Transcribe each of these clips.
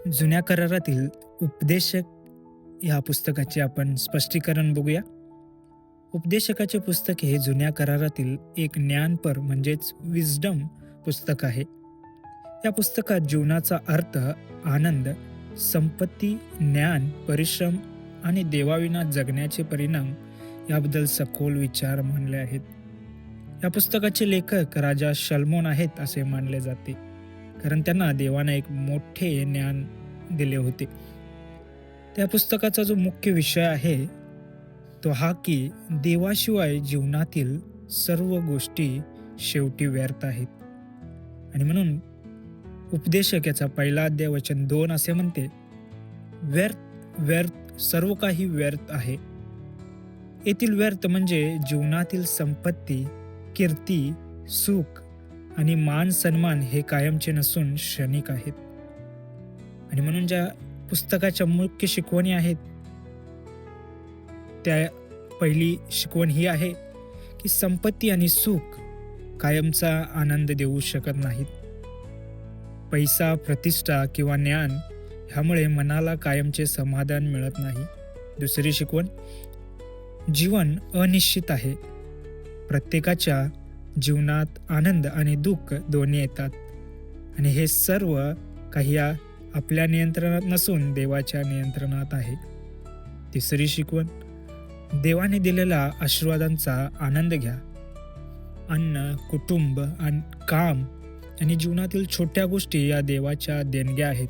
जुन्या करारातील उपदेशक ह्या पुस्तकाचे आपण स्पष्टीकरण बघूया. उपदेशकाचे पुस्तक हे जुन्या करारातील एक ज्ञानपर म्हणजेच विजडम पुस्तक आहे. या पुस्तकात जीवनाचा अर्थ, आनंद, संपत्ती, ज्ञान, परिश्रम आणि देवाविना जगण्याचे परिणाम याबद्दल सखोल विचार मांडले आहेत. या पुस्तकाचे लेखक राजा शलोमोन आहेत असे मानले जाते, कारण त्यांना देवाने एक मोठे ज्ञान दिले होते. त्या पुस्तकाचा जो मुख्य विषय आहे तो हा की देवाशिवाय जीवनातील सर्व गोष्टी शेवटी व्यर्थ आहेत. आणि म्हणून उपदेशक याचा पहिला अध्याय वचन 2 असे म्हणते, व्यर्थ व्यर्थ सर्व काही व्यर्थ आहे. येथील व्यर्थ म्हणजे जीवनातील संपत्ती, कीर्ती, सुख आणि मान सन्मान हे कायमचे नसून क्षणिक आहेत. आणि म्हणून ज्या पुस्तकाच्या मुख्य शिकवणी आहेत त्या पहिली शिकवण ही आहे की संपत्ती आणि सुख कायमचा आनंद देऊ शकत नाहीत. पैसा, प्रतिष्ठा किंवा ज्ञान ह्यामुळे मनाला कायमचे समाधान मिळत नाही. दुसरी शिकवण, जीवन अनिश्चित आहे. प्रत्येकाच्या जीवनात आनंद आणि दुःख दोन्ही येतात आणि हे सर्व काही आपल्या नियंत्रणात नसून देवाच्या नियंत्रणात आहे. तिसरी शिकवण, देवाने दिलेल्या आशीर्वादांचा आनंद घ्या. अन्न, कुटुंब आणि काम आणि जीवनातील छोट्या गोष्टी या देवाच्या देणग्या आहेत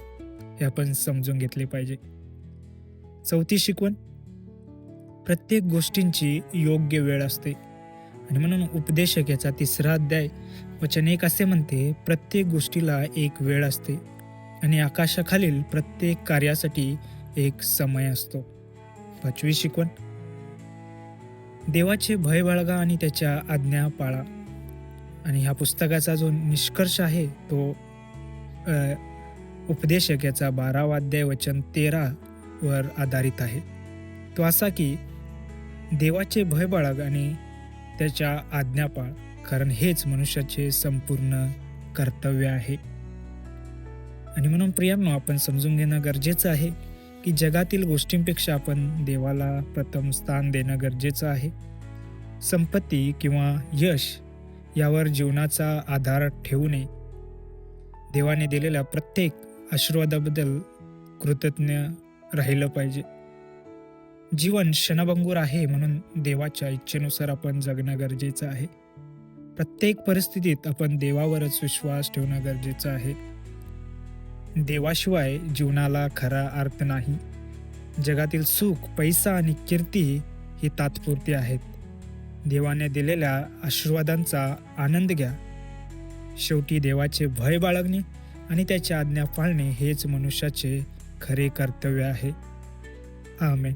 हे आपण समजून घेतले पाहिजे. चौथी शिकवण, प्रत्येक गोष्टींची योग्य वेळ असते. आणि म्हणून उपदेशक याचा तिसरा अध्याय वचन 1 असे म्हणते, प्रत्येक गोष्टीला एक वेळ असते आणि आकाशाखालील प्रत्येक कार्यासाठी एक समय असतो. पाचवी शिकवण, देवाचे भय बाळगा आणि त्याच्या आज्ञा पाळा. आणि ह्या पुस्तकाचा जो निष्कर्ष आहे तो उपदेशक याचा 12वा अध्याय वचन 13 वर आधारित आहे. तो असा की देवाचे भय बाळग आणि त्याच्या आज्ञा पाळ, कारण हेच मनुष्याचे संपूर्ण कर्तव्य आहे. आणि म्हणून प्रियांनो, आपण समजून घेणं गरजेचं आहे की जगातील गोष्टींपेक्षा आपण देवाला प्रथम स्थान देणं गरजेचं आहे. संपत्ती किंवा यश यावर जीवनाचा आधार ठेवू नये. देवाने दिलेल्या प्रत्येक आशीर्वादाबद्दल कृतज्ञ राहिलं पाहिजे. जीवन क्षणभंगूर आहे, म्हणून देवाच्या इच्छेनुसार आपण जगणं गरजेचं आहे. प्रत्येक परिस्थितीत आपण देवावरच विश्वास ठेवणं गरजेचं आहे. देवाशिवाय जीवनाला खरा अर्थ नाही. जगातील सुख, पैसा आणि कीर्ती ही तात्पुरती आहेत. देवाने दिलेल्या आशीर्वादांचा आनंद घ्या. शेवटी देवाचे भय बाळगणे आणि त्याच्या आज्ञा पाळणे हेच मनुष्याचे खरे कर्तव्य आहे. आमेन.